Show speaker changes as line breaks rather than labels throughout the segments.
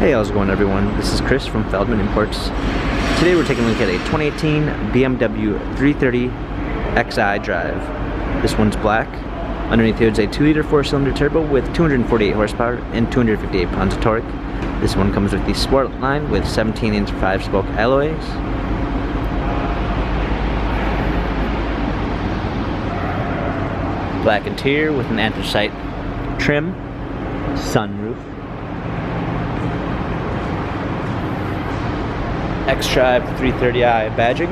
Hey, how's it going, everyone? This is Chris from Feldmann Imports. Today we're taking a look at a 2018 BMW 330 xDrive. This one's black. Underneath here is a 2-liter 4-cylinder turbo with 248 horsepower and 258 pounds of torque. This one comes with the Sport line with 17-inch 5-spoke alloys. Black interior with an anthracite trim, sunroof. xDrive 330i badging.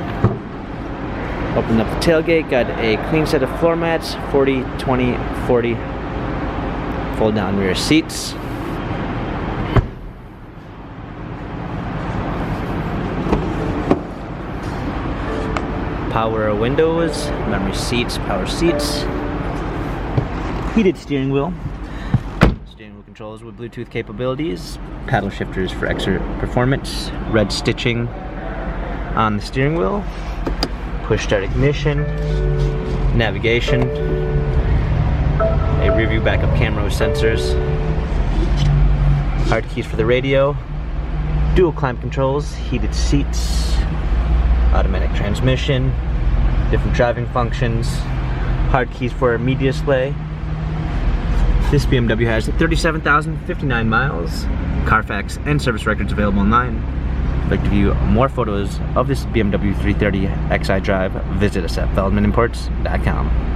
Open up the tailgate, got a clean set of floor mats, 40, 20, 40. Fold down rear seats. Power windows, memory seats, power seats. Heated steering wheel. Steering wheel controls with Bluetooth capabilities. Paddle shifters for extra performance. Red stitching on the steering wheel. Push start ignition. Navigation. A rear view backup camera with sensors. Hard keys for the radio. Dual climate controls. Heated seats. Automatic transmission. Different driving functions. Hard keys for a media display. This BMW has 37,059 miles, Carfax and service records available online. If you'd like to view more photos of this BMW 330 xDrive, visit us at feldmannimports.com.